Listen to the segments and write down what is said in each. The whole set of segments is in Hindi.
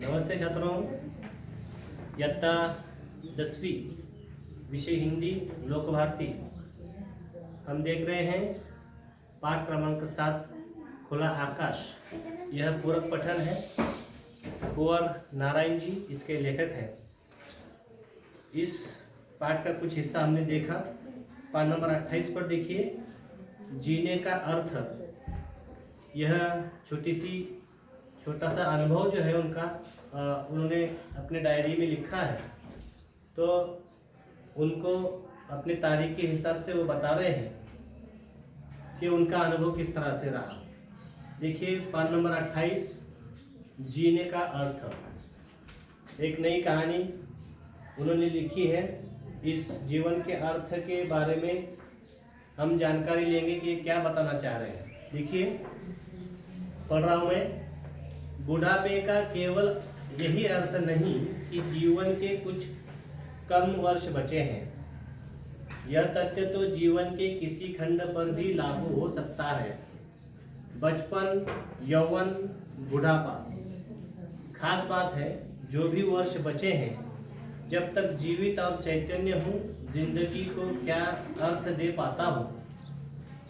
नमस्ते छात्रों। इयत्ता 10वीं विषय हिंदी लोक भारती हम देख रहे हैं पाठ क्रमांक 7 खुला आकाश। यह पूरक पठन है। कुंवर नारायण जी इसके लेखक हैं। इस पाठ का कुछ हिस्सा हमने देखा। पाठ नंबर 28 पर देखिए, जीने का अर्थ। यह छोटा सा अनुभव जो है उनका उन्होंने अपने डायरी में लिखा है। तो उनको अपने तारीख के हिसाब से वो बता रहे हैं कि उनका अनुभव किस तरह से रहा। देखिए पाठ नंबर 28, जीने का अर्थ। एक नई कहानी उन्होंने लिखी है। इस जीवन के अर्थ के बारे में हम जानकारी लेंगे कि क्या बताना चाह रहे हैं। देखिए पढ़ रहा हूं मैं। बुढ़ापे का केवल यही अर्थ नहीं कि जीवन के कुछ कम वर्ष बचे हैं। यह तथ्य तो जीवन के किसी खंड पर भी लागू हो सकता है। बचपन, यौवन, बुढ़ापा। खास बात है, जो भी वर्ष बचे हैं, जब तक जीवित और चैतन्य हूँ, जिंदगी को क्या अर्थ दे पाता हूँ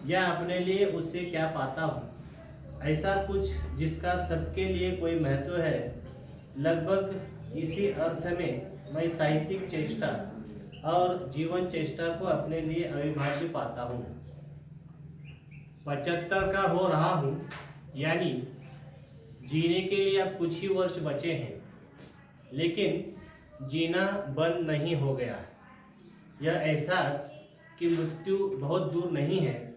या अपने लिए उससे क्या पाता हूँ। ऐसा कुछ जिसका सबके लिए कोई महत्व है। लगभग इसी अर्थ में मैं साहित्यिक चेष्टा और जीवन चेष्टा को अपने लिए अविभाज्य पाता हूँ। 75 का हो रहा हूँ, यानी जीने के लिए अब कुछ ही वर्ष बचे हैं, लेकिन जीना बंद नहीं हो गया है। यह एहसास कि मृत्यु बहुत दूर नहीं है,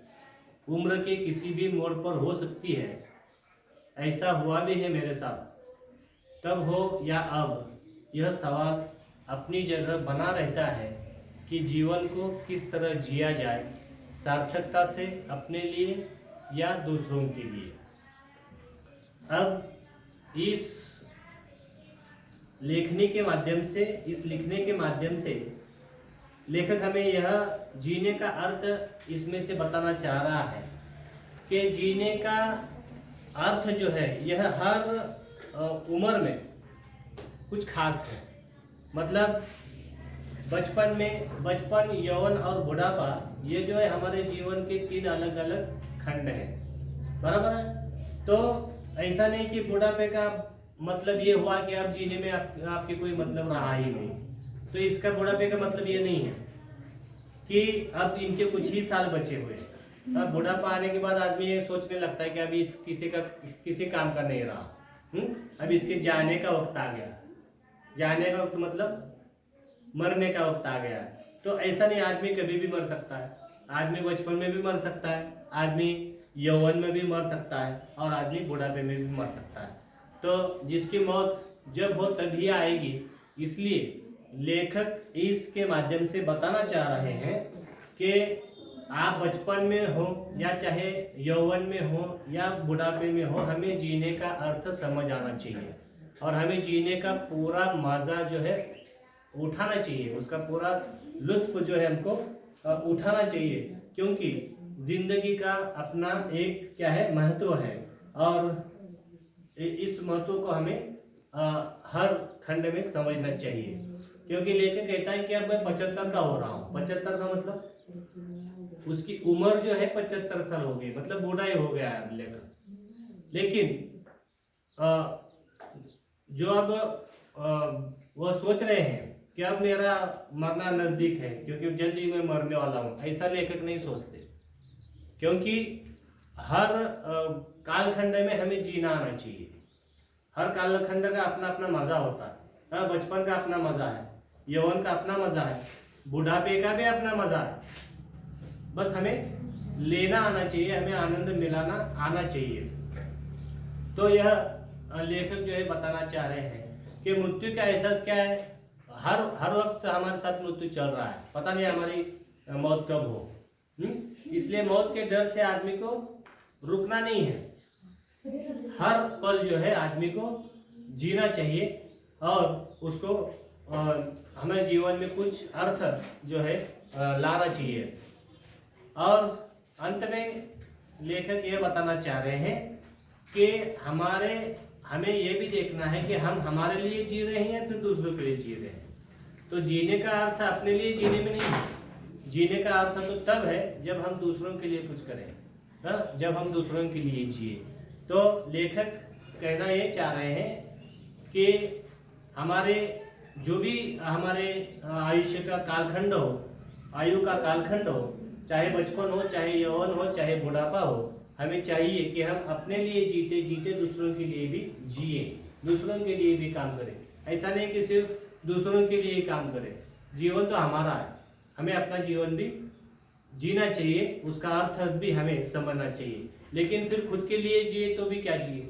उम्र के किसी भी मोड़ पर हो सकती है। ऐसा हुआ भी है मेरे साथ। तब हो या अब, यह सवाल अपनी जगह बना रहता है कि जीवन को किस तरह जिया जाए, सार्थकता से, अपने लिए या दूसरों के लिए। अब इस लिखने के माध्यम से लेखक हमें यह जीने का अर्थ इसमें से बताना चाह रहा है कि जीने का अर्थ जो है यह हर उम्र में कुछ खास है। मतलब बचपन, यौवन और बुढ़ापा, ये जो है हमारे जीवन के 3 अलग अलग खंड हैं। बराबर है। तो ऐसा नहीं कि बुढ़ापे का मतलब ये हुआ कि अब जीने में आपके कोई मतलब रहा ही नहीं। तो इसका बुढ़ापे का मतलब ये नहीं है कि अब इनके कुछ ही साल बचे हुए हैं। अब बुढ़ापा आने के बाद आदमी ये सोचने लगता है कि अभी इस किसी काम का नहीं रहा। अब इसके जाने का वक्त आ गया। जाने का वक्त मतलब मरने का वक्त आ गया। तो ऐसा नहीं, आदमी कभी भी मर सकता है। आदमी बचपन में भी मर सकता है, आदमी यौवन में भी मर सकता है, और आदमी बुढ़ापे में भी मर सकता है। तो जिसकी मौत जब हो तभी आएगी। इसलिए लेखक इसके माध्यम से बताना चाह रहे हैं कि आप बचपन में हो या चाहे यौवन में हो या बुढ़ापे में हो, हमें जीने का अर्थ समझ आना चाहिए और हमें जीने का पूरा मजा जो है उठाना चाहिए। उसका पूरा लुत्फ जो है हमको उठाना चाहिए, क्योंकि जिंदगी का अपना एक क्या है, महत्व है। और इस महत्व को हमें हर खंड में समझना चाहिए। क्योंकि लेखक कहता है कि अब मैं 75 का हो रहा हूँ। 75 का मतलब उसकी उम्र जो है 75 साल हो गई, मतलब बूढ़ा ही हो गया है अब लेखक। लेकिन जो अब वो सोच रहे हैं कि अब मेरा मरना नजदीक है, क्योंकि जल्दी मैं मरने वाला हूँ, ऐसा लेखक नहीं सोचते। क्योंकि हर कालखंड में हमें जीना आना चाहिए। हर कालखंड का अपना अपना मजा होता है। बचपन का अपना मजा है, यौवन का अपना मजा है, बुढ़ापे का भी अपना मजा है। बस हमें लेना आना चाहिए, हमें आनंद मिलाना आना चाहिए। तो यह लेखक जो है बताना चाह रहे हैं कि मृत्यु का एहसास क्या है। हर वक्त हमारे साथ मृत्यु चल रहा है, पता नहीं हमारी मौत कब हो। इसलिए मौत के डर से आदमी को रुकना नहीं है। हर पल जो है आदमी को जीना चाहिए और उसको हमें जीवन में कुछ अर्थ जो है लाना चाहिए। और अंत में लेखक ये बताना चाह रहे हैं कि हमारे हमें ये भी देखना है कि हम हमारे लिए जी रहे हैं या फिर दूसरों के लिए जी रहे हैं। तो जीने का अर्थ अपने लिए जीने में नहीं है। जीने का अर्थ तो तब है जब हम दूसरों के लिए कुछ करें, जब हम दूसरों के लिए जिए। तो लेखक कहना ये चाह रहे हैं कि हमारे जो भी हमारे आयुष्य का कालखंड हो, आयु का कालखंड हो, चाहे बचपन हो, चाहे यौवन हो, चाहे बुढ़ापा हो, हमें चाहिए कि हम अपने लिए जीते जीते दूसरों के लिए भी जिए, दूसरों के लिए भी काम करें। ऐसा नहीं कि सिर्फ दूसरों के लिए काम करें। जीवन तो हमारा है, हमें अपना जीवन भी जीना चाहिए, उसका अर्थ भी हमें समझना चाहिए। लेकिन फिर खुद के लिए जिए तो भी क्या जिए,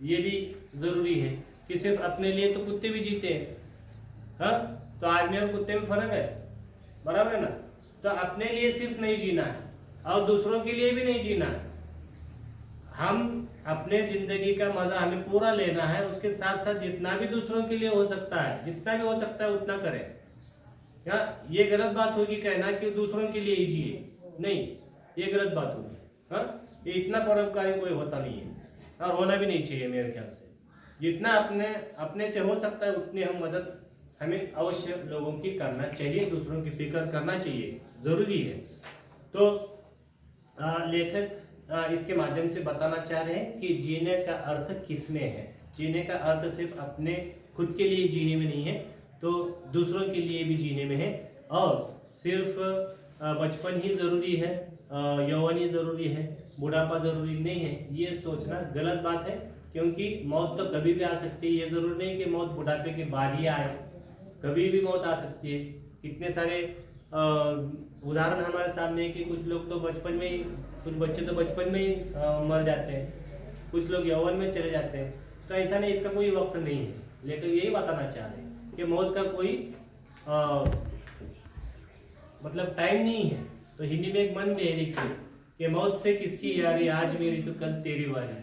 ये भी जरूरी है कि सिर्फ अपने लिए तो कुत्ते भी जीते हैं। हाँ, तो आदमी और कुत्ते में फर्क है, बराबर है ना। तो अपने लिए सिर्फ नहीं जीना है और दूसरों के लिए भी नहीं जीना है। हम अपने जिंदगी का मजा हमें पूरा लेना है, उसके साथ साथ जितना भी दूसरों के लिए हो सकता है, जितना भी हो सकता है उतना करें। या ये गलत बात होगी कहना कि दूसरों के लिए ही जिए, नहीं, ये गलत बात होगी। हाँ, ये इतना परोपकारी कोई होता नहीं है और होना भी नहीं चाहिए मेरे ख्याल से। जितना अपने से हो सकता है उतनी हम मदद हमें अवश्य लोगों की करना चाहिए, दूसरों की फिक्र करना चाहिए, जरूरी है। तो लेखक इसके माध्यम से बताना चाह रहे हैं कि जीने का अर्थ किसमें है। जीने का अर्थ सिर्फ अपने खुद के लिए जीने में नहीं है, तो दूसरों के लिए भी जीने में है। और सिर्फ बचपन ही जरूरी है, यौवन ही जरूरी है, बुढ़ापा जरूरी नहीं है, ये सोचना गलत बात है। क्योंकि मौत तो कभी भी आ सकती है, ये जरूरी नहीं कि मौत बुढ़ापे के बाद ही आए, कभी भी मौत आ सकती है। इतने सारे उदाहरण हमारे सामने है कि कुछ लोग तो बचपन में ही, कुछ बच्चे तो बचपन में ही मर जाते हैं, कुछ लोग यौवन में चले जाते हैं। तो ऐसा नहीं, इसका कोई वक्त नहीं है। लेकिन यही बताना चाह रहे हैं कि मौत का कोई मतलब टाइम नहीं है। तो हिंदी में एक मन में है लिखिए कि मौत से किसकी यारी, आज मेरी तो कल तेरी वारी।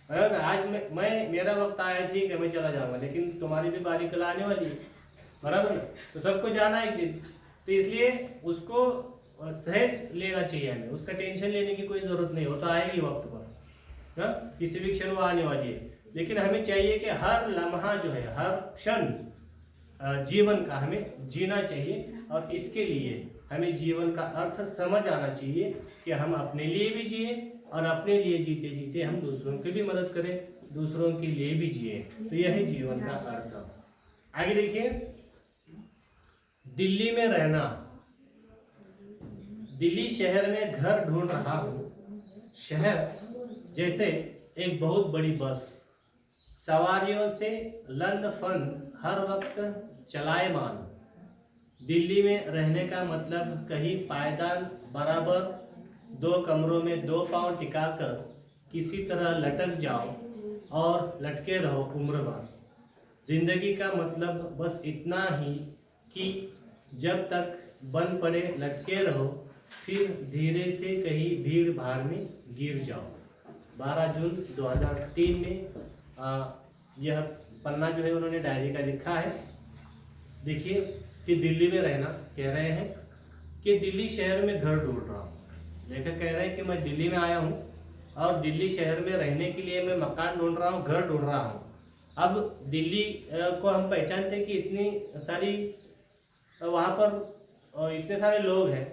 अगर आज मैं मेरा वक्त आया थी कि मैं चला जाऊंगा, लेकिन तुम्हारी भी बारी कल आने वाली है, बराबर ना। तो सबको जाना एक दिन, तो इसलिए उसको सहज लेना चाहिए हमें, उसका टेंशन लेने की कोई जरूरत नहीं, वो तो आएगी वक्त पर। हाँ, किसी भी क्षण वो आने वाली है। लेकिन हमें चाहिए कि हर लम्हा जो है, हर क्षण जीवन का हमें जीना चाहिए। और इसके लिए हमें जीवन का अर्थ समझ आना चाहिए कि हम अपने लिए भी जिए और अपने लिए जीते जीते हम दूसरों की भी मदद करें, दूसरों के लिए भी जिए। तो यह है जीवन का अर्थ। आगे देखिए, दिल्ली में रहना। दिल्ली शहर में घर ढूंढ रहा हूँ। शहर जैसे एक बहुत बड़ी बस, सवारियों से लंद-फंद, हर वक्त चलायमान। दिल्ली में रहने का मतलब कहीं पायदान बराबर 2 कमरों में 2 पांव टिकाकर किसी तरह लटक जाओ और लटके रहो उम्र भर। जिंदगी का मतलब बस इतना ही कि जब तक बन पड़े लटके रहो, फिर धीरे से कहीं भीड़ भाड़ में गिर जाओ। 12 जून 2003 में यह पन्ना जो है उन्होंने डायरी का लिखा है। देखिए कि दिल्ली में रहना, कह रहे हैं कि दिल्ली शहर में घर ढूंढ रहा हूँ। लेखक कह रहे हैं कि मैं दिल्ली में आया हूँ और दिल्ली शहर में रहने के लिए मैं मकान ढूंढ रहा हूँ, घर ढूंढ रहा हूँ। अब दिल्ली को हम पहचानते हैं कि इतनी सारी वहाँ पर इतने सारे लोग हैं।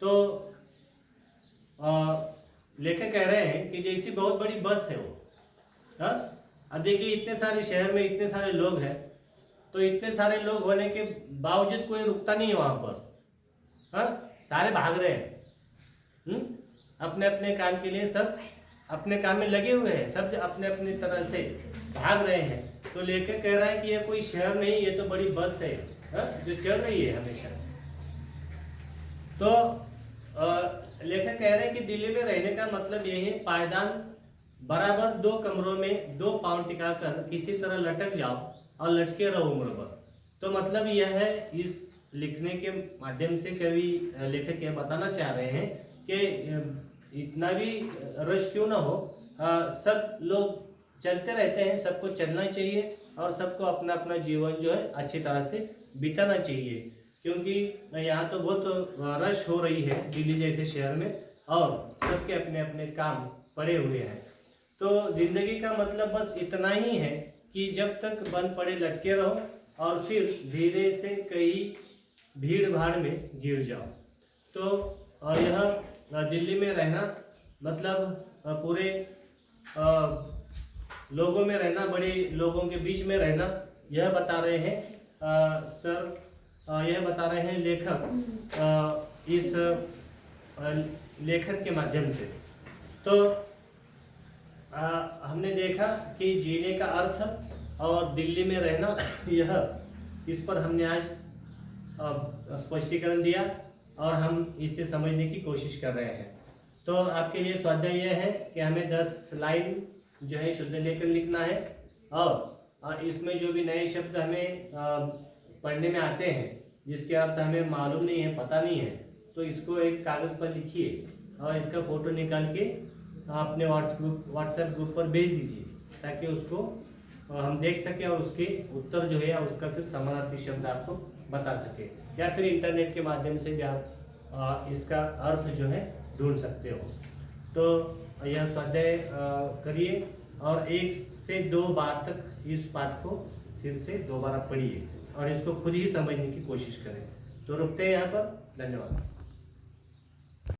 तो लेखक कह रहे हैं कि जैसी बहुत बड़ी बस है वो। हाँ, अब देखिए इतने सारे शहर में इतने सारे लोग हैं, तो इतने सारे लोग होने के बावजूद कोई रुकता नहीं है वहाँ पर। हाँ, सारे भाग रहे हैं, अपने अपने काम के लिए सब अपने काम में लगे हुए हैं, सब अपने अपने तरह से भाग रहे हैं। तो लेखक कह रहा है कि ये कोई शहर नहीं, ये तो बड़ी बस है, जो चल रही है हमेशा। तो लेखक कह रहे हैं कि दिल्ली में रहने का मतलब यही है, पायदान बराबर 2 कमरों में 2 पांव टिकाकर किसी तरह लटक जाओ और लटके रहो उम्र भर। तो मतलब यह है, इस लिखने के माध्यम से कवि लेखक यह बताना चाह रहे हैं कि इतना भी रश क्यों ना हो, सब लोग चलते रहते हैं, सबको चलना चाहिए और सबको अपना अपना जीवन जो है अच्छी तरह से बिताना चाहिए। क्योंकि यहाँ तो बहुत रश हो रही है दिल्ली जैसे शहर में, और सबके अपने अपने काम पड़े हुए हैं। तो जिंदगी का मतलब बस इतना ही है कि जब तक बंद पड़े लटके रहो और फिर धीरे से कहीं भीड़ भाड़ में गिर जाओ। तो यह दिल्ली में रहना मतलब पूरे लोगों में रहना, बड़े लोगों के बीच में रहना, यह बता रहे हैं सर, यह बता रहे हैं लेखक इस लेखक के माध्यम से। तो हमने देखा कि जीने का अर्थ और दिल्ली में रहना, यह इस पर हमने आज स्पष्टीकरण दिया और हम इसे समझने की कोशिश कर रहे हैं। तो आपके लिए स्वाध्याय यह है कि हमें 10 लाइन जो है शुद्ध लेखन लिखना है और इसमें जो भी नए शब्द हमें पढ़ने में आते हैं जिसके अर्थ हमें मालूम नहीं है, पता नहीं है, तो इसको एक कागज़ पर लिखिए और इसका फ़ोटो निकाल के अपने व्हाट्सएप ग्रुप पर भेज दीजिए ताकि उसको हम देख सकें और उसके उत्तर जो है या उसका फिर समानार्थी शब्द आपको बता सके, या फिर इंटरनेट के माध्यम से भी आप इसका अर्थ जो है ढूंढ सकते हो। तो यह स्वाध्याय करिए और 1 से 2 बार तक इस पाठ को फिर से दोबारा पढ़िए और इसको खुद ही समझने की कोशिश करें। तो रुकते हैं यहाँ पर। धन्यवाद।